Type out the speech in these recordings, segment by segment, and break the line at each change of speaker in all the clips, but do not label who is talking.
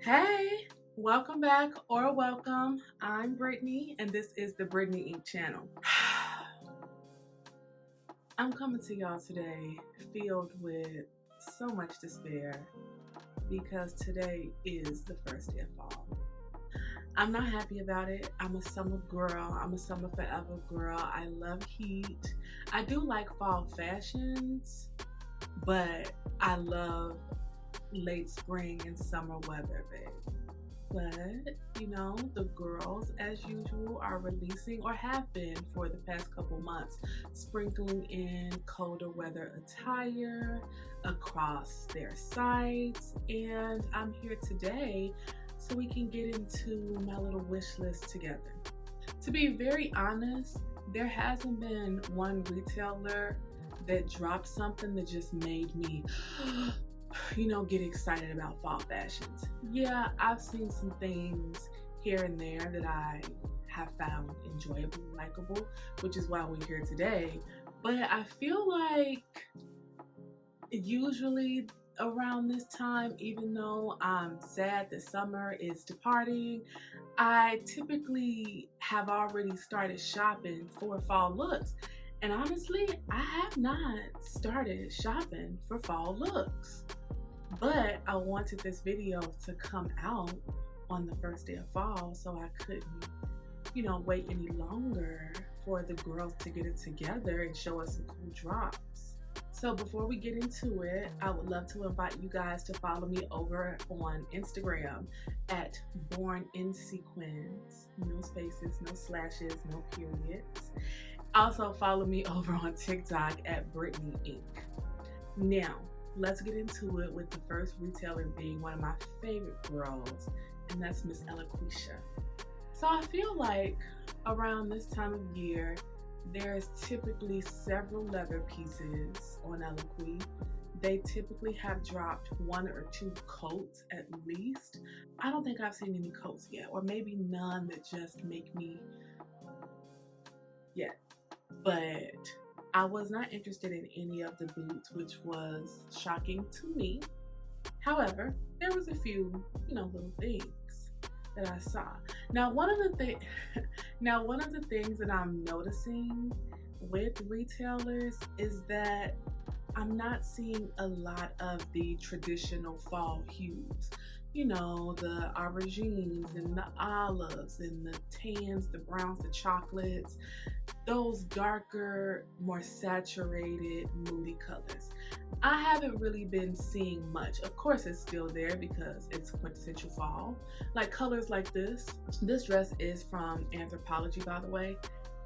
Hey, welcome back or welcome. I'm Brittany and this is the Brittneyinc channel. I'm coming to y'all today filled with so much despair because today is the first day of fall. I'm not happy about it. I'm a summer girl. I'm a summer forever girl. I love heat. I do like fall fashions, but I love late spring and summer weather, babe. But, the girls, as usual, are releasing or have been for the past couple months, sprinkling in colder weather attire across their sites. And I'm here today so we can get into my little wish list together. To be very honest, there hasn't been one retailer that dropped something that just made me get excited about fall fashions. Yeah, I've seen some things here and there that I have found enjoyable, likable, which is why we're here today. But I feel like usually around this time, even though I'm sad that summer is departing, I typically have already started shopping for fall looks. And honestly, I have not started shopping for fall looks. But I wanted this video to come out on the first day of fall, so I couldn't, wait any longer for the girls to get it together and show us some cool drops. So before we get into it, I would love to invite you guys to follow me over on Instagram at Born in Sequins. No spaces, no slashes, no periods. Also follow me over on TikTok at Brittneyinc. Now, let's get into it with the first retailer being one of my favorite girls, and that's Miss Eloquii. So I feel like around this time of year, there's typically several leather pieces on Eloquii. They typically have dropped one or two coats at least. I don't think I've seen any coats yet, or maybe none that just make me yet. But I was not interested in any of the boots, which was shocking to me. However, there was a few, little things that I saw. Now, one of the things that I'm noticing with retailers is that I'm not seeing a lot of the traditional fall hues. The aubergines and the olives and the tans, the browns, the chocolates, those darker, more saturated, moody colors. I haven't really been seeing much. Of course, it's still there because it's quintessential fall. Like colors like this. This dress is from Anthropologie, by the way.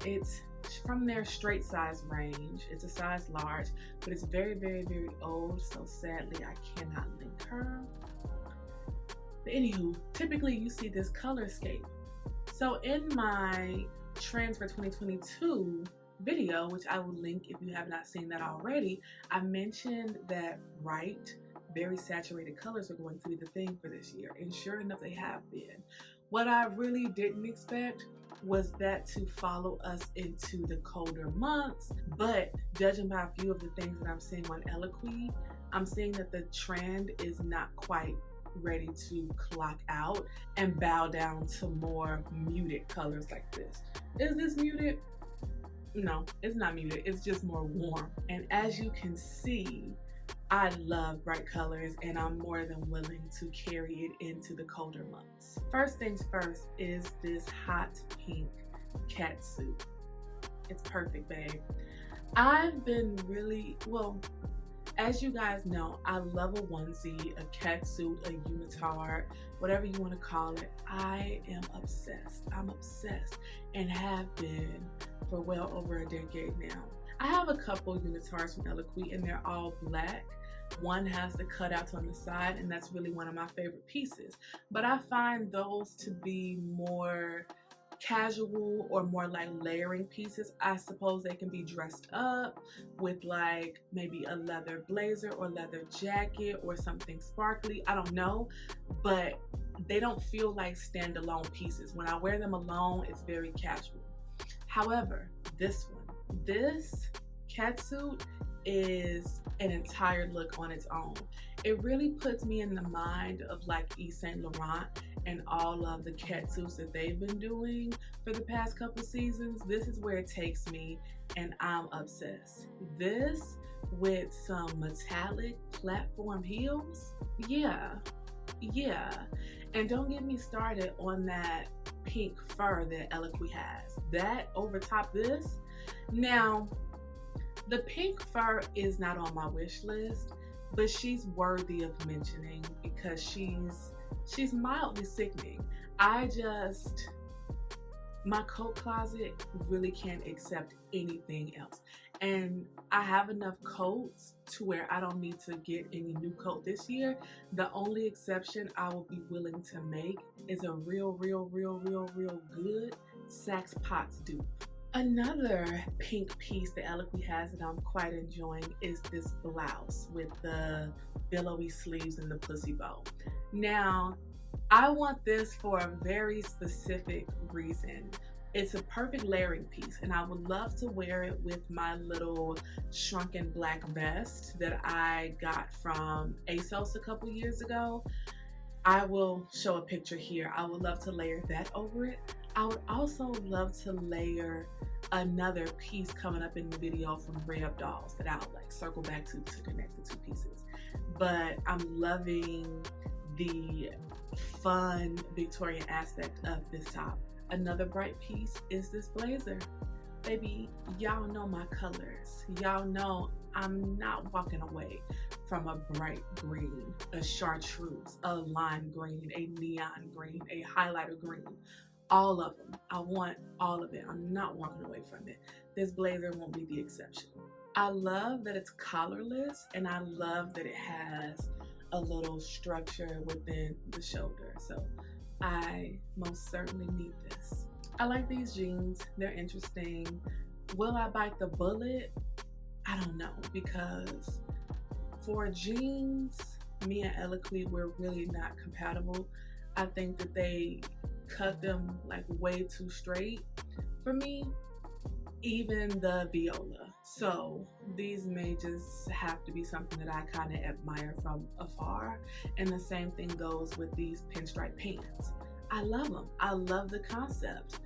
It's from their straight size range. It's a size large, but it's very, very, very old. So sadly, I cannot link her. But anywho, typically you see this color scape. So in my Trends for 2022 video, which I will link if you have not seen that already, I mentioned that bright, very saturated colors are going to be the thing for this year. And sure enough, they have been. What I really didn't expect was that to follow us into the colder months. But judging by a few of the things that I'm seeing on Eloquii, I'm seeing that the trend is not quite ready to clock out and bow down to more muted colors like this. Is this muted? No, it's not muted. It's just more warm. And as you can see, I love bright colors and I'm more than willing to carry it into the colder months. First things first is this hot pink cat suit. It's perfect, babe. I've been as you guys know, I love a onesie, a catsuit, a unitard, whatever you want to call it. I am obsessed. I'm obsessed and have been for well over a decade now. I have a couple unitards from Eloquii and they're all black. One has the cutouts on the side and that's really one of my favorite pieces. But I find those to be more casual or more like layering pieces. I suppose they can be dressed up with like maybe a leather blazer or leather jacket or something sparkly. I don't know, but they don't feel like standalone pieces. When I wear them alone, it's very casual. However, this catsuit is an entire look on its own. It really puts me in the mind of like Yves Saint Laurent and all of the catsuits that they've been doing for the past couple seasons. This is where it takes me, and I'm obsessed. This with some metallic platform heels, yeah. And don't get me started on that pink fur that Eloquii has. That over top this. Now, the pink fur is not on my wish list, but she's worthy of mentioning because she's mildly sickening. My coat closet really can't accept anything else. And I have enough coats to where I don't need to get any new coat this year. The only exception I will be willing to make is a real good Saks Potts dupe. Another pink piece that Eloquii has that I'm quite enjoying is this blouse with the billowy sleeves and the pussy bow. Now, I want this for a very specific reason. It's a perfect layering piece, and I would love to wear it with my little shrunken black vest that I got from ASOS a couple years ago. I will show a picture here. I would love to layer that over it. I would also love to layer another piece coming up in the video from Reb Dolls that I'll like circle back to connect the two pieces. But I'm loving the fun Victorian aspect of this top. Another bright piece is this blazer. Baby, y'all know my colors. Y'all know I'm not walking away from a bright green, a chartreuse, a lime green, a neon green, a highlighter green. All of them. I want all of it. I'm not walking away from it. This blazer won't be the exception. I love that it's collarless, and I love that it has a little structure within the shoulder. So I most certainly need this. I like these jeans. They're interesting. Will I bite the bullet? I don't know, because for jeans, me and Eloquii, we're really not compatible. I think that they cut them like way too straight for me, even the viola. So these may just have to be something that I kind of admire from afar. And the same thing goes with these pinstripe pants. I love them. I love the concept,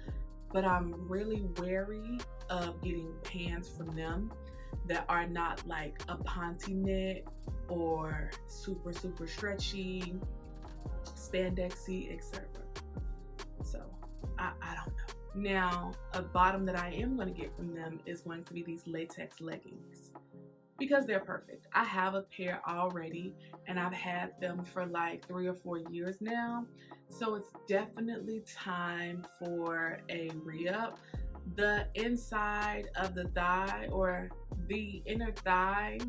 but I'm really wary of getting pants from them that are not like a ponte knit or super stretchy, spandexy, etc. So I don't know. Now, a bottom that I am going to get from them is going to be these latex leggings because they're perfect. I have a pair already, and I've had them for like 3 or 4 years now. So it's definitely time for a re-up. The inside of the thigh, or the inner thigh,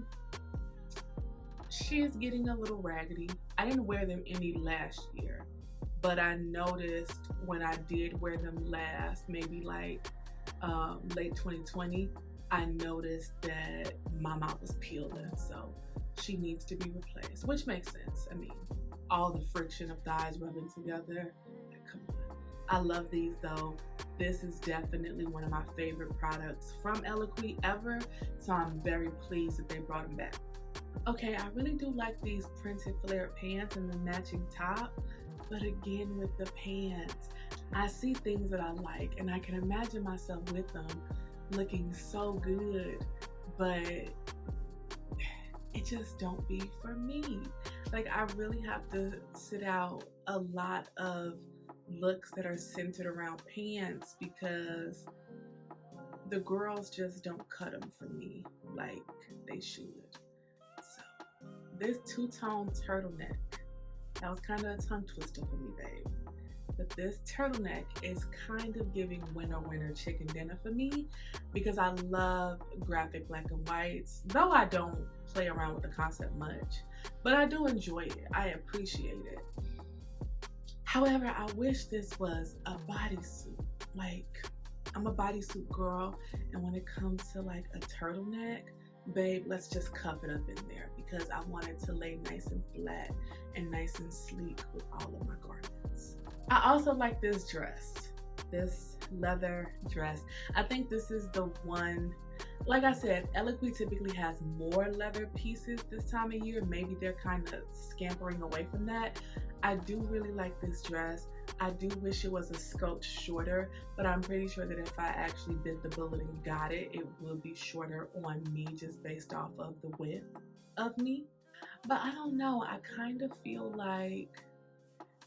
she is getting a little raggedy. I didn't wear them any last year, but I noticed when I did wear them last, maybe like late 2020, I noticed that my mouth was peeling, so she needs to be replaced, which makes sense. I mean, all the friction of thighs rubbing together, come on. I love these though. This is definitely one of my favorite products from Eloquii ever, so I'm very pleased that they brought them back. Okay, I really do like these printed flared pants and the matching top, but again with the pants, I see things that I like and I can imagine myself with them looking so good, but it just don't be for me. Like, I really have to sit out a lot of looks that are centered around pants because the girls just don't cut them for me like they should. So this two-tone turtleneck, that was kind of a tongue twister for me, babe. But this turtleneck is kind of giving winter chicken dinner for me because I love graphic black and whites, though I don't play around with the concept much, but I do enjoy it. I appreciate it. However, I wish this was a bodysuit. Like, I'm a bodysuit girl, and when it comes to like a turtleneck, babe, let's just cuff it up in there because I want it to lay nice and flat and nice and sleek with all of my garments. I also like this dress, this leather dress. I think this is the one Like I said, Eloquii typically has more leather pieces this time of year. Maybe they're kind of scampering away from that. I do really like this dress. I do wish it was a scope shorter, but I'm pretty sure that if I actually bit the bullet and got it, it would be shorter on me just based off of the width of me. But I don't know, I kind of feel like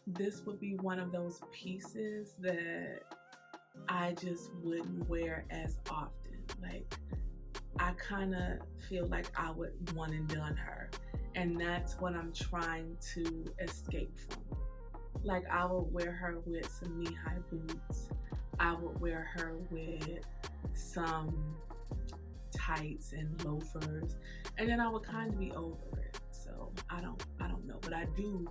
this would be one of those pieces that I just wouldn't wear as often. Like, I kind of feel like I would one and done her, and that's what I'm trying to escape from. Like, I would wear her with some knee-high boots. I would wear her with some tights and loafers, and then I would kind of be over it. So I don't know, but I do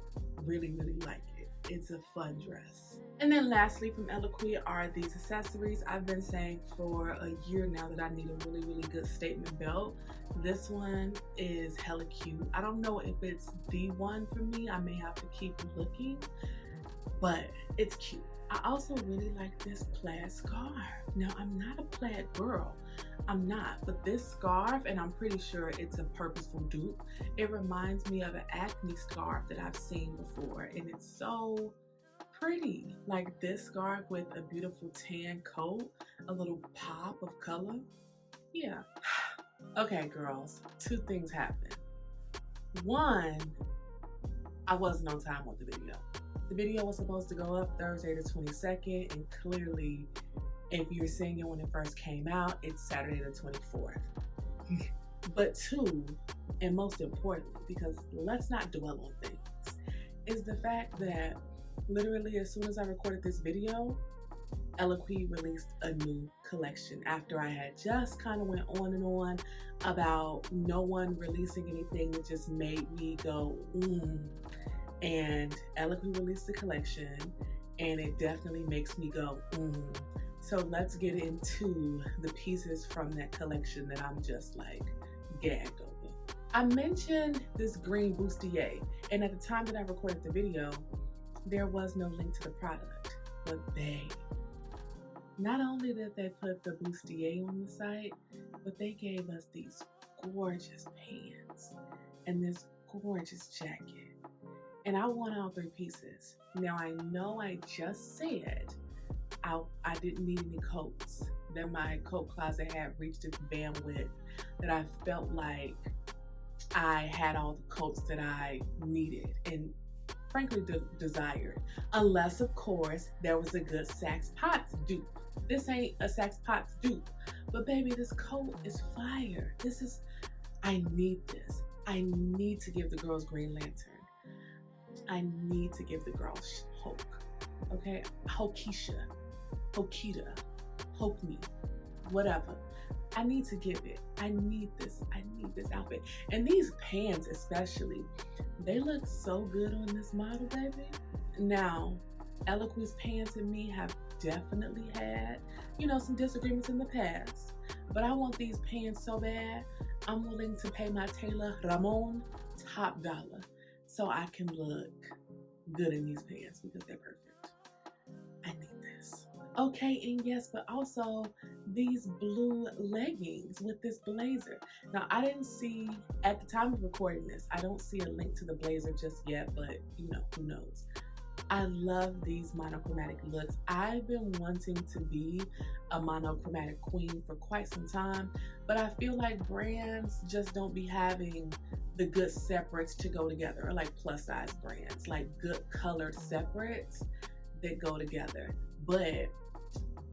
really like it. It's a fun dress. And then lastly from Eloquii are these accessories. I've been saying for a year now that I need a really good statement belt. This one is hella cute. I don't know if it's the one for me. I may have to keep looking, but it's cute. I also really like this plaid scarf. Now, I'm not a plaid girl. I'm not, but this scarf, and I'm pretty sure it's a purposeful dupe, it reminds me of an acne scarf that I've seen before, and it's so pretty. Like this scarf with a beautiful tan coat, a little pop of color. Yeah. Okay, girls, two things happened. One, I wasn't on time with the video. The video was supposed to go up Thursday the 22nd, and clearly, if you're seeing it when it first came out, it's Saturday the 24th. But two, and most importantly, because let's not dwell on things, is the fact that literally as soon as I recorded this video, Eloquii released a new collection after I had just kind of went on and on about no one releasing anything that just made me go, And Eloquii released the collection, and it definitely makes me go, So let's get into the pieces from that collection that I'm just like gagged over. I mentioned this green bustier, and at the time that I recorded the video, there was no link to the product. But babe, not only did they put the bustier on the site, but they gave us these gorgeous pants and this gorgeous jacket. And I want all three pieces. Now, I know I just said I didn't need any coats, that my coat closet had reached its bandwidth, that I felt like I had all the coats that I needed and frankly desired. Unless, of course, there was a good Saks Potts dupe. This ain't a Saks Potts dupe. But baby, this coat is fire. I need this. I need to give the girls Green Lantern. I need to give the girls Hulk, okay? Hulkisha, Hulkita, Hulk me, whatever. I need to give it. I need this outfit. And these pants especially, they look so good on this model, baby. Now, Eloquii's pants and me have definitely had, some disagreements in the past. But I want these pants so bad, I'm willing to pay my tailor, Ramon, top dollar, so I can look good in these pants because they're perfect. I need this. Okay, and yes, but also these blue leggings with this blazer. Now, I didn't see, at the time of recording this, I don't see a link to the blazer just yet, but who knows. I love these monochromatic looks. I've been wanting to be a monochromatic queen for quite some time, but I feel like brands just don't be having the good separates to go together, or like plus size brands, like good colored separates that go together. But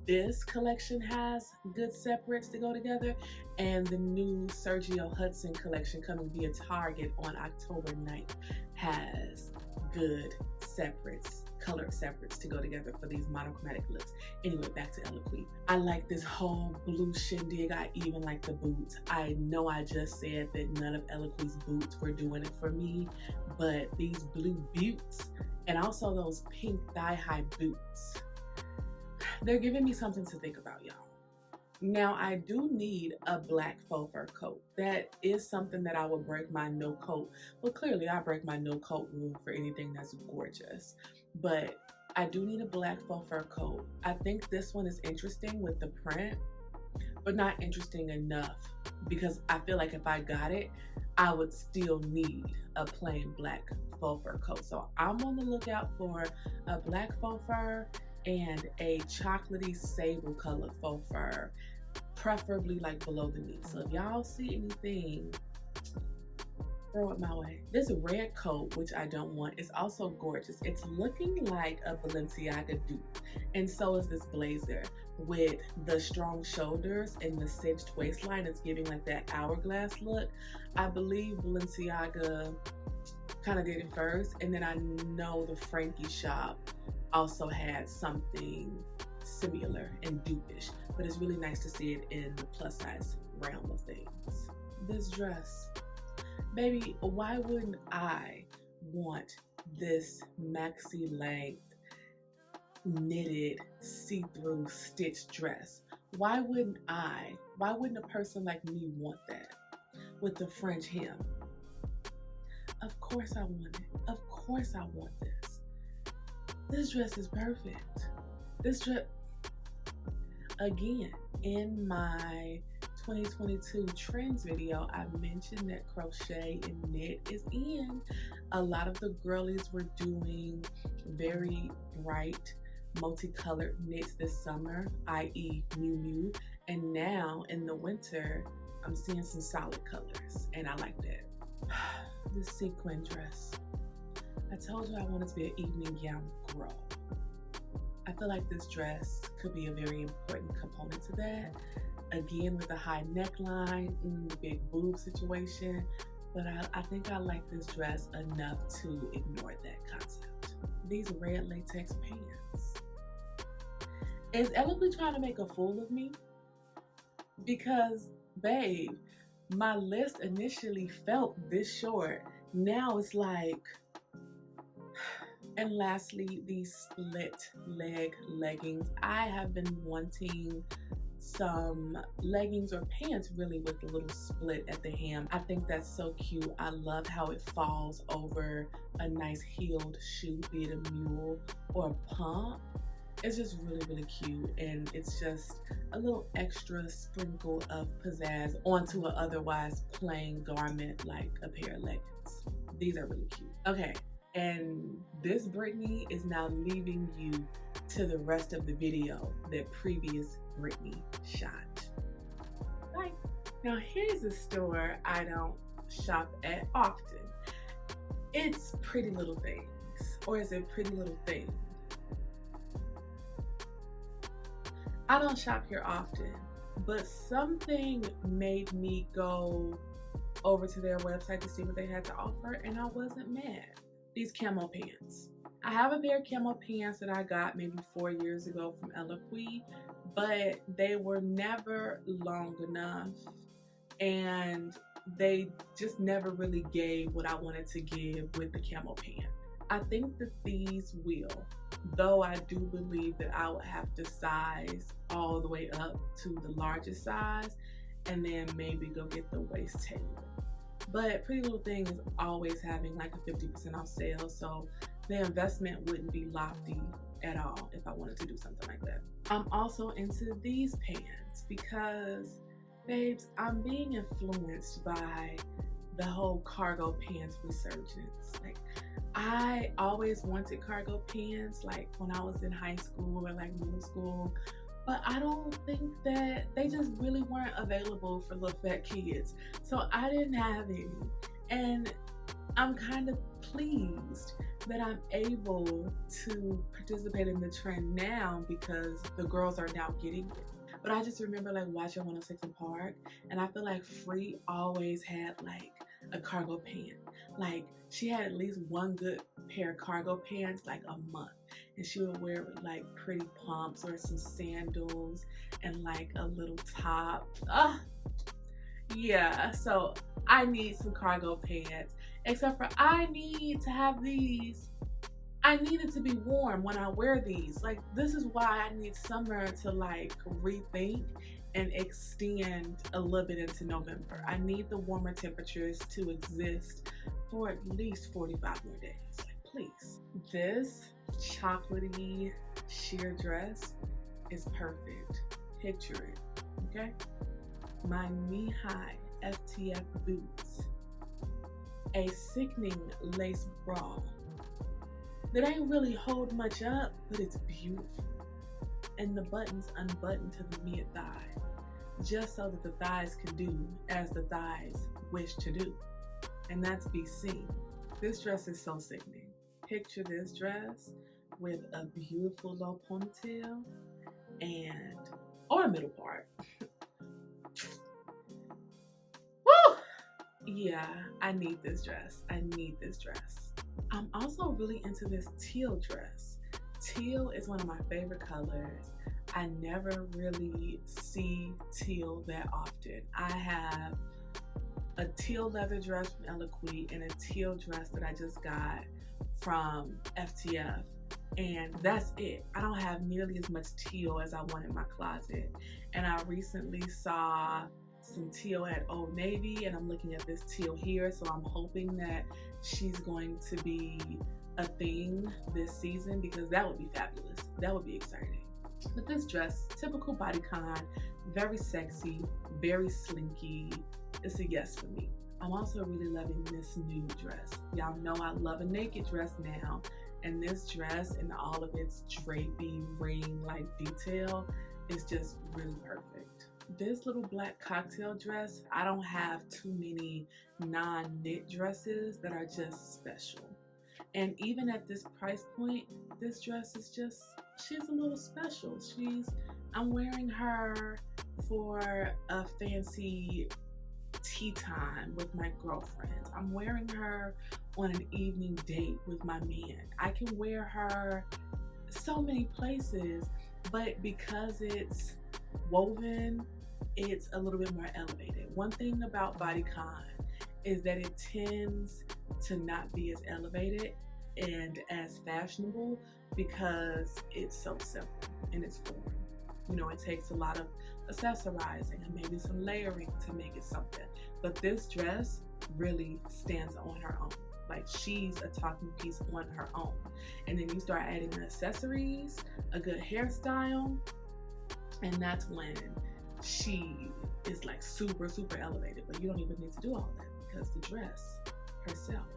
this collection has good separates to go together, and the new Sergio Hudson collection coming via Target on October 9th has good separates, colored separates to go together for these monochromatic looks. Anyway, back to Eloquii. I like this whole blue shindig. I even like the boots. I know I just said that none of Eloquii's boots were doing it for me, but these blue boots and also those pink thigh-high boots, they're giving me something to think about, y'all. Now, I do need a black faux fur coat. That is something that I would break my no coat. Well, clearly I break my no coat rule for anything that's gorgeous. But I do need a black faux fur coat. I think this one is interesting with the print, but not interesting enough, because I feel like if I got it, I would still need a plain black faux fur coat. So I'm on the lookout for a black faux fur and a chocolatey sable colored faux fur, preferably like below the knee. So if y'all see anything, throw it my way. This red coat, which I don't want, is also gorgeous. It's looking like a Balenciaga dupe, and so is this blazer with the strong shoulders and the cinched waistline. It's giving like that hourglass look. I believe Balenciaga kind of did it first, and then I know the Frankie shop also had something similar and dupish, but it's really nice to see it in the plus size realm of things. This dress, baby, why wouldn't I want this maxi length knitted see-through stitched dress? Why wouldn't a person like me want that with the French hem? Of course I want it. Of course I want this. This dress is perfect. This dress, again, in my 2022 trends video, I mentioned that crochet and knit is in. A lot of the girlies were doing very bright multicolored knits this summer, i.e. Miu Miu, and now in the winter I'm seeing some solid colors, and I like that. This sequin dress, I told you I wanted to be an evening gown girl. I feel like this dress could be a very important component to that. Again, with the high neckline, the big boob situation, but I think I like this dress enough to ignore that concept. These red latex pants. Is Eloquii trying to make a fool of me? Because, babe, my list initially felt this short. Now it's like... And lastly, these split leg leggings. I have been wanting some leggings or pants really with a little split at the hem. I think that's so cute. I love how it falls over a nice heeled shoe, be it a mule or a pump. It's just really, really cute, and it's just a little extra sprinkle of pizzazz onto an otherwise plain garment like a pair of leggings. These are really cute. Okay, and this Brittney is now leaving you to the rest of the video that previous Brittney shot. Bye. Now here's a store I don't shop at often. It's Pretty Little Things, or is it Pretty Little Thing? I don't shop here often, but something made me go over to their website to see what they had to offer, and I wasn't mad. These camo pants. I have a pair of camo pants that I got maybe 4 years ago from Eloquii, but they were never long enough, and they just never really gave what I wanted to give with the camo pant. I think that these will, though I do believe that I would have to size all the way up to the largest size and then maybe go get the waist tailored. But Pretty Little Thing is always having like a 50% off sale, so the investment wouldn't be lofty at all if I wanted to do something like that. I'm also into these pants because, babes, I'm being influenced by the whole cargo pants resurgence. Like, I always wanted cargo pants like when I was in high school or like middle school, but I don't think that they just really weren't available for little fat kids. So I didn't have any. And I'm kind of pleased that I'm able to participate in the trend now because the girls are now getting it. But I just remember like watching 106 in Park, and I feel like Free always had like a cargo pant. Like she had at least one good pair of cargo pants like a month, and she would wear it with like pretty pumps or some sandals and like a little top. Yeah, so I need some cargo pants, except for I need to have these. I need it to be warm when I wear these. Like, this is why I need summer to like rethink and extend a little bit into November. I need the warmer temperatures to exist for at least 45 more days. Like, please. This chocolatey sheer dress is perfect. Picture it. okay? My knee-high FTF boots, a sickening lace bra that ain't really hold much up, but it's beautiful. And the buttons unbuttoned to the mid-thigh, just so that the thighs can do as the thighs wish to do, and that's be seen. This dress is so sickening. Picture this dress with a beautiful low ponytail or a middle part. Woo! Yeah, I need this dress. I need this dress. I'm also really into this teal dress. Teal is one of my favorite colors. I never really see teal that often. I have a teal leather dress from Eloquii and a teal dress that I just got from FTF, and that's it. I don't have nearly as much teal as I want in my closet, and I recently saw some teal at Old Navy, and I'm looking at this teal here, so I'm hoping that she's going to be a thing this season, because that would be fabulous. That would be exciting. But this dress, typical bodycon, very sexy, very slinky. It's a yes for me. I'm also really loving this nude dress. Y'all know I love a naked dress now, and this dress and all of its drapey ring-like detail is just really perfect. This little black cocktail dress, I don't have too many non-knit dresses that are just special. And even at this price point, this dress is just, she's a little special. I'm wearing her for a fancy tea time with my girlfriends. I'm wearing her on an evening date with my man. I can wear her so many places, but because it's woven, it's a little bit more elevated. One thing about bodycon is that it tends to not be as elevated and as fashionable because it's so simple in its form. You know, it takes a lot of accessorizing and maybe some layering to make it something. But this dress really stands on her own. Like, she's a talking piece on her own. And then you start adding the accessories, a good hairstyle, and that's when she is like super, super elevated. But you don't even need to do all that because the dress herself,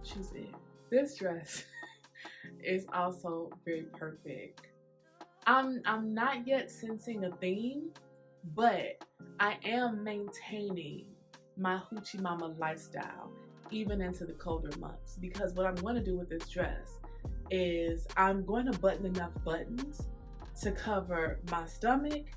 she's it. This dress is also very perfect. I'm not yet sensing a theme, but I am maintaining my hoochie mama lifestyle even into the colder months, because what I'm going to do with this dress is I'm going to button enough buttons to cover my stomach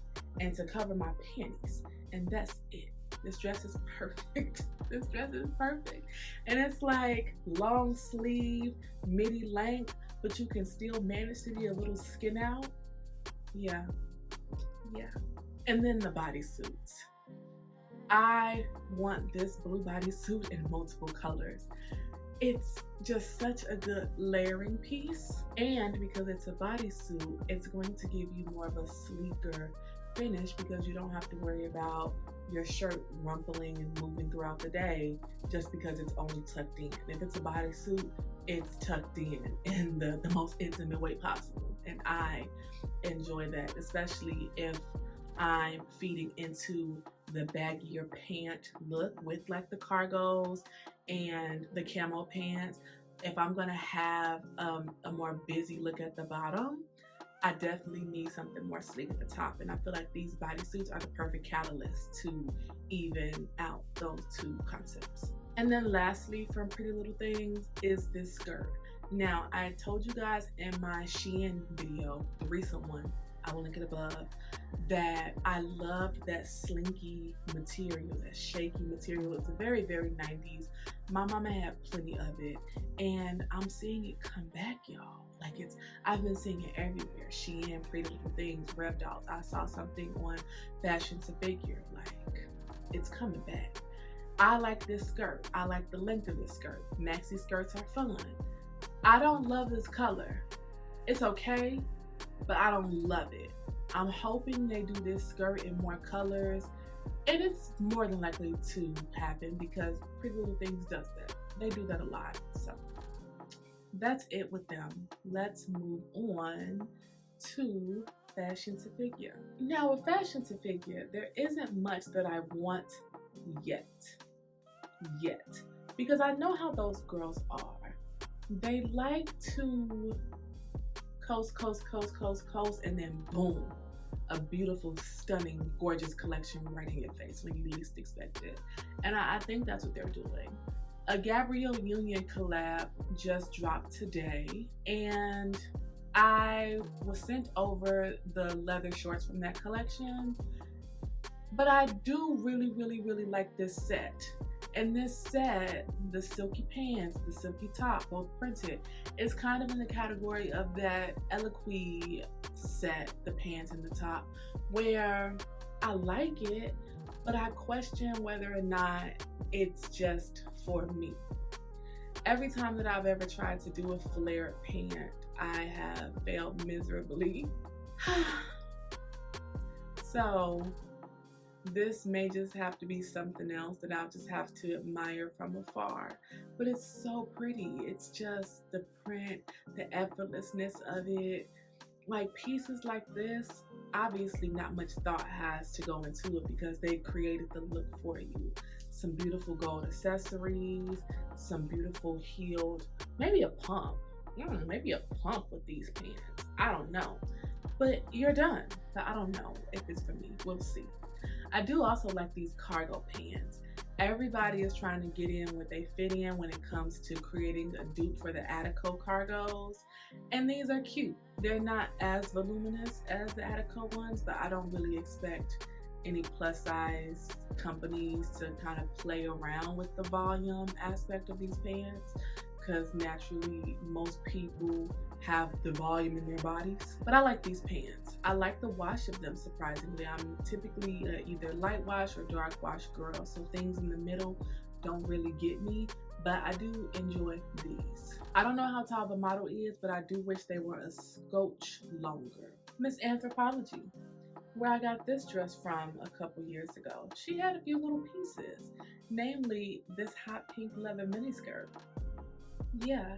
and to cover my panties, and that's it. This dress is perfect. This dress is perfect. And it's like long sleeve, midi length, but you can still manage to be a little skin out. Yeah. And then the bodysuits. I want this blue bodysuit in multiple colors. It's just such a good layering piece, and because it's a bodysuit, it's going to give you more of a sleeker finish because you don't have to worry about your shirt rumpling and moving throughout the day just because it's only tucked in. If it's a bodysuit, it's tucked in the most intimate way possible, and I enjoy that, especially if I'm feeding into the baggier pant look with like the cargos and the camo pants. If I'm gonna have a more busy look at the bottom, I definitely need something more sleek at the top, and I feel like these bodysuits are the perfect catalyst to even out those two concepts. And then lastly, from Pretty Little Things, is this skirt. Now, I told you guys in my Shein video, the recent one, I will link it above, that I loved that slinky material, that shaky material. It's a very, very 90s. My mama had plenty of it, and I'm seeing it come back, y'all. Like, I've been seeing it everywhere. Shein, Pretty Little Things, Rev Dolls. I saw something on Fashion to Figure. Like, it's coming back. I like this skirt. I like the length of this skirt. Maxi skirts are fun. I don't love this color. It's okay, but I don't love it. I'm hoping they do this skirt in more colors, and it's more than likely to happen because Pretty Little Things does that. They do that a lot. So that's it with them. Let's move on to fashion to figure. Now with fashion to figure, there isn't much that I want yet. Because I know how those girls are. They like to coast, and then boom, a beautiful, stunning, gorgeous collection right in your face when you least expect it. And I think that's what they're doing. A Gabrielle Union collab just dropped today, and I was sent over the leather shorts from that collection, but I do really like this set. And this set, the silky pants, the silky top, both printed, is kind of in the category of that Eloquii set, the pants and the top, where I like it, but I question whether or not it's just for me. Every time that I've ever tried to do a flared pant, I have failed miserably. So this may just have to be something else that I'll just have to admire from afar. But it's so pretty. It's just the print, the effortlessness of it. Like pieces like this, obviously not much thought has to go into it because they created the look for you. Some beautiful gold accessories, some beautiful heeled, maybe a pump. Maybe a pump with these pants. I don't know. But you're done. But I don't know if it's for me. We'll see. I do also like these cargo pants. Everybody is trying to get in what they fit in when it comes to creating a dupe for the Attico cargos. And these are cute. They're not as voluminous as the Attico ones, but I don't really expect any plus size companies to kind of play around with the volume aspect of these pants, because naturally most people have the volume in their bodies. But I like these pants. I like the wash of them, surprisingly. I'm typically either light wash or dark wash girl, so things in the middle don't really get me, but I do enjoy these. I don't know how tall the model is, but I do wish they were a scotch longer. Miss Anthropologie, where I got this dress from a couple years ago, she had a few little pieces, namely this hot pink leather miniskirt. Yeah.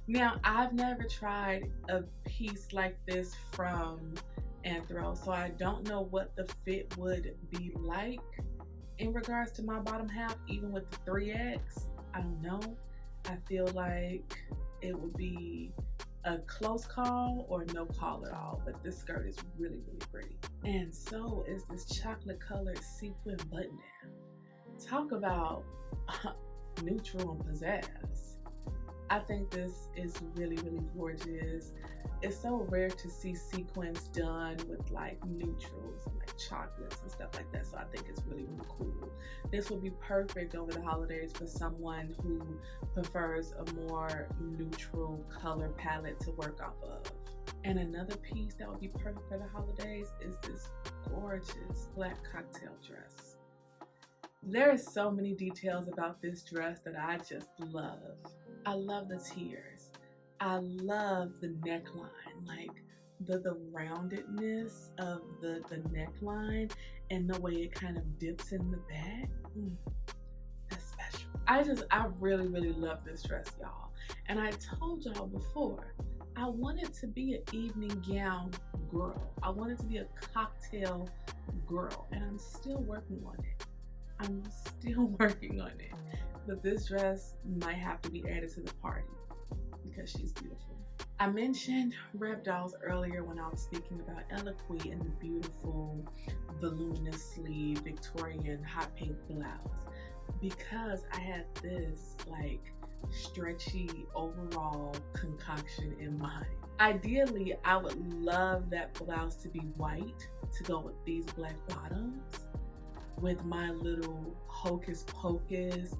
Now, I've never tried a piece like this from Anthro, so I don't know what the fit would be like in regards to my bottom half, even with the 3X. I don't know. I feel like it would be a close call or no call at all, but this skirt is really pretty. And so is this chocolate colored sequin button down. Talk about neutral and pizzazz. I think this is really gorgeous. It's so rare to see sequins done with like neutrals and like chocolates and stuff like that, so I think it's really cool. This would be perfect over the holidays for someone who prefers a more neutral color palette to work off of. And another piece that would be perfect for the holidays is this gorgeous black cocktail dress. There are so many details about this dress that I just love. I love the tiers. I love the neckline, like the roundedness of the neckline and the way it kind of dips in the back. That's special. I really love this dress, y'all. And I told y'all before, I wanted to be an evening gown girl. I wanted to be a cocktail girl, and I'm still working on it. But this dress might have to be added to the party because she's beautiful. I mentioned Reb Dolls earlier when I was speaking about Eloquii and the beautiful voluminous sleeve Victorian hot pink blouse, because I had this like stretchy overall concoction in mind. Ideally, I would love that blouse to be white to go with these black bottoms, with my little hocus pocus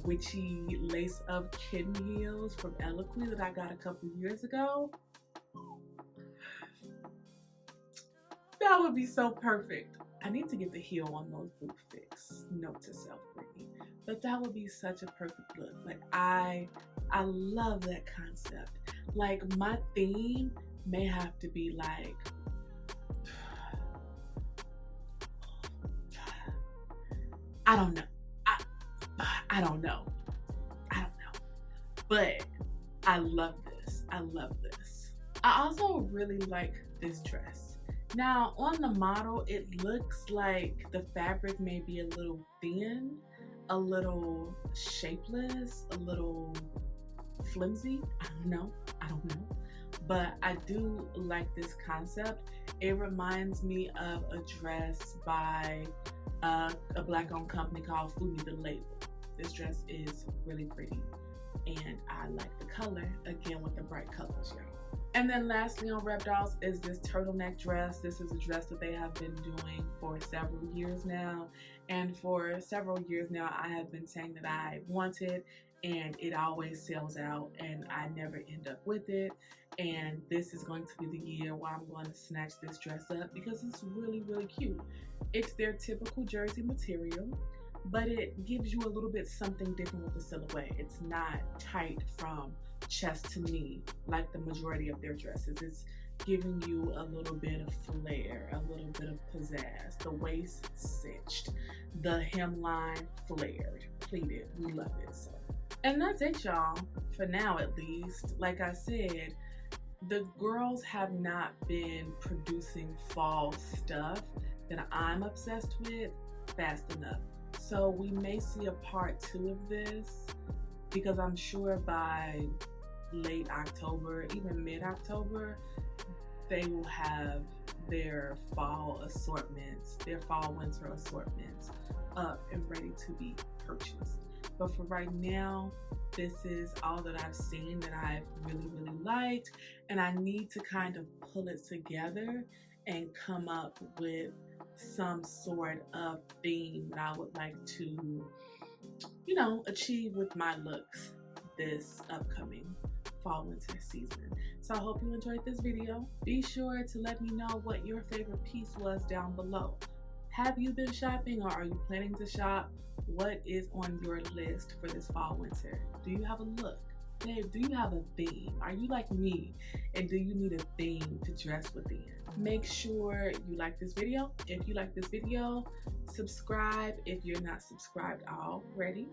witchy lace up kitten heels from Eloquii that I got a couple years ago. That would be so perfect. I need to get the heel on those boot fixed. Note to self, Brittney. But that would be such a perfect look. Like I love that concept. Like my theme may have to be like, I don't know. I don't know. But I love this. I also really like this dress. Now on the model, it looks like the fabric may be a little thin, a little shapeless, a little flimsy. I don't know. But I do like this concept. It reminds me of a dress by a black-owned company called Food Me the Label. This dress is really pretty, and I like the color, again with the bright colors, y'all. And then lastly on Rep Dolls is this turtleneck dress. This is a dress that they have been doing for several years now. And for several years now, I have been saying that I want it, and it always sells out, and I never end up with it. And this is going to be the year where I'm going to snatch this dress up because it's really, really cute. It's their typical jersey material, but it gives you a little bit something different with the silhouette. It's not tight from chest to knee like the majority of their dresses. It's giving you a little bit of flair, a little bit of pizzazz. The waist cinched, the hemline flared, pleated. We love it. So, and that's it, y'all, for now at least. Like I said, the girls have not been producing fall stuff that I'm obsessed with fast enough. So we may see a part 2 of this, because I'm sure by late October, even mid-October, they will have their fall assortments, their fall winter assortments up and ready to be purchased. But for right now, this is all that I've seen that I've really, really liked, and I need to kind of pull it together and come up with some sort of theme that I would like to, achieve with my looks this upcoming fall winter season. So I hope you enjoyed this video. Be sure to let me know what your favorite piece was down below. Have you been shopping, or are you planning to shop? What is on your list for this fall winter? Do you have a look? Babe, do you have a theme? Are you like me, and do you need a theme to dress within? Make sure you like this video. If you like this video, subscribe if you're not subscribed already.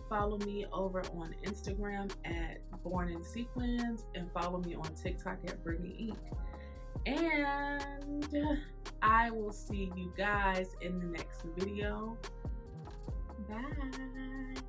Follow me over on Instagram at Born in Sequins, and follow me on TikTok at Brittneyinc. And I will see you guys in the next video. Bye.